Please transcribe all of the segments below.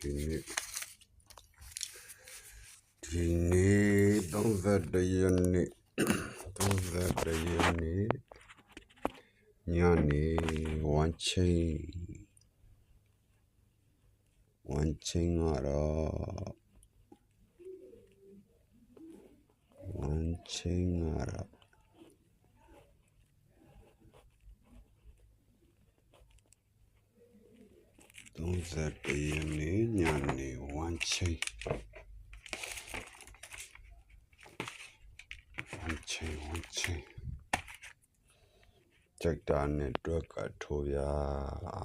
ဒီနေ့31ရက်နေ့ညနေဝမ်းချင်းကတော့31ရက်နေ့ညနေဝမ်းချင်းကြိုက်တာနဲ့တွက်ကထိုးရ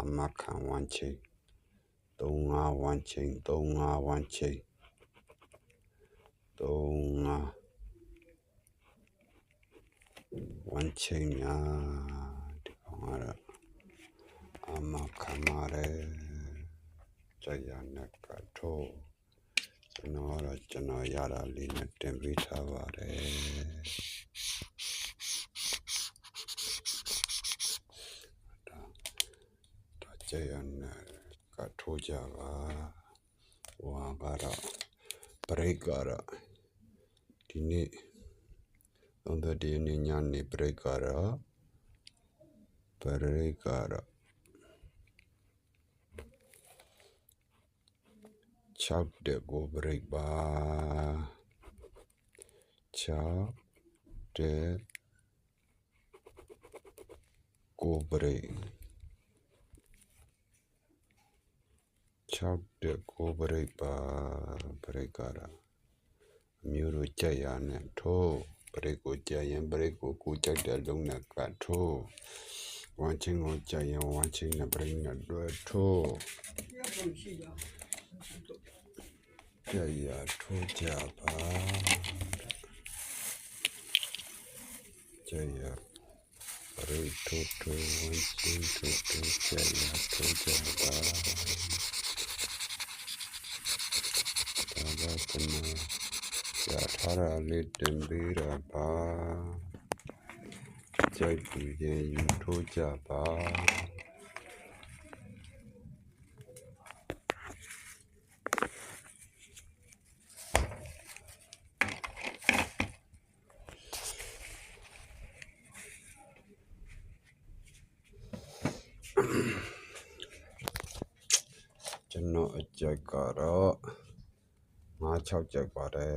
အမခံဝမ်းချင်း35ဝမ်းချင်း35ဝမ်းချင်း35ဝမ်းချင်းများဒီကောင်ကတော့အမခံပါတယ်ကြိုက်ရနဲ့ကထိုးကျွန်တော်ရတာလေးနဲ့တင်ပေးထားပါတယ်ကြိုက်ရနဲ့ကထိုးကြပါဟိုကတော့ဘရိတ်ကတော့ဒီနေ့31ရက်နေ့ညနေဘရိတ်ကတော့6တဲ့ကိုဘရိတ်ပါ6တဲ့ကိုဘရိတ်ပါဘရိတ်ကတော့အမျိုးတို့ကြိုက်ရနဲ့ထိုးဘရိတ်ကိုကြိုက်ရင်ဘရိတ်ကိုကိုကြိုက်တဲ့လုံးနဲ့ကထိုးဝမ်းချင်းကိုကြိုက်ရင်ဝမ်းချင်းနဲ့ဘရိတ်နဲ့တွဲထိုးကြိုက်ရထိုးကြပါကြိုက်ရဘရိတ်ထိုးဝမ်းချင်းထိုးကြိုက်ရထိုးကြပါရထားရလေးတင်ပေးရပါကြိုက်ပြီးရင်ယူထိုးကြပါကျွန်တော်အကြိုက်ကတော့56ကြိုက်ပါတယ်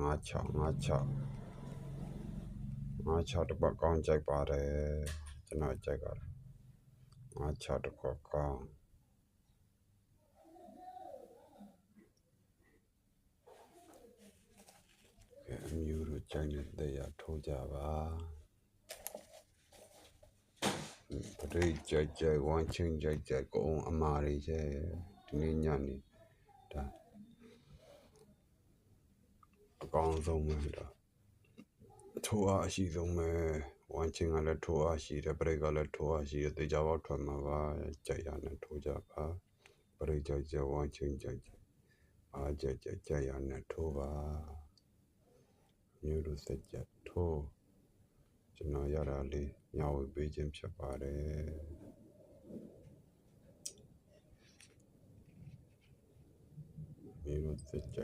56တစ်ပတ်ကောင်းကြိုက်ပါတယ်ကျွန်တော်ကြိုက်ကတော့56တစ်ပတ်ကောင်းအမျိုးတို့ကြိုက်နေတဲ့ရထိုးကြပါပရိတ်ကြိုက်ဝမ်းချင်းကြိုက်ကုန်းအမာတွေကျဒီနေ့ညနေဒါအကောင်းဆုံးပဲတော့ထိုးအားအရှိဆုံးပဲဝမ်းချင်းကလည်းထိုးအားရှိတယ်ပရိတ်ကလည်းထိုးအားရှိတယ်တေချာပေါက်ထွက်မှာပါကြိုက်ရနဲ့ထိုးကြပါပရိတ်ကြိုက်ဝမ်းချင်းကြိုက်အားကြိုက်ရနဲ့ထိုးပါမျိုးတို့စက်ကြထိုးကျွန်တော်ရတာလေးညဝေပေးခြင်းဖြစ်ပါတယ်မျိုးတို့စက်ကြ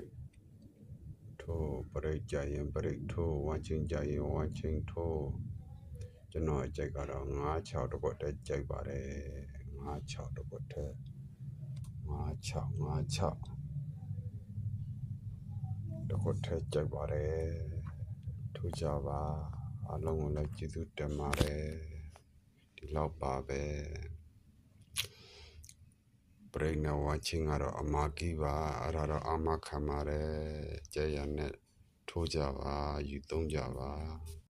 ထိုးပရိတ်ကြရင်ပရိတ်ထိုးဝမ်းချင်းကြရင်ဝမ်းချင်းထိုးကျွန်တော်အကြိုက်ကတော့56တစ်ပတ်တည်းကြိုက်ပါတယ်56တစ်ပတ်တည်း56တစ်ပတ်တည်းကြိုက်ပါတယ်ထိုးကြပါအားလုံးကိုလည်းကျေးဇူးတင်ပါတယ်ဒီလောက်ပါပဲပရိတ်နဲ့ဝမ်းချင်းကတော့အမာကြီးပါအဲ့ဒါတော့အမခံပါတယ်ကြိုက်ရနဲ့ထိုးကြပါယူသုံးကြပါ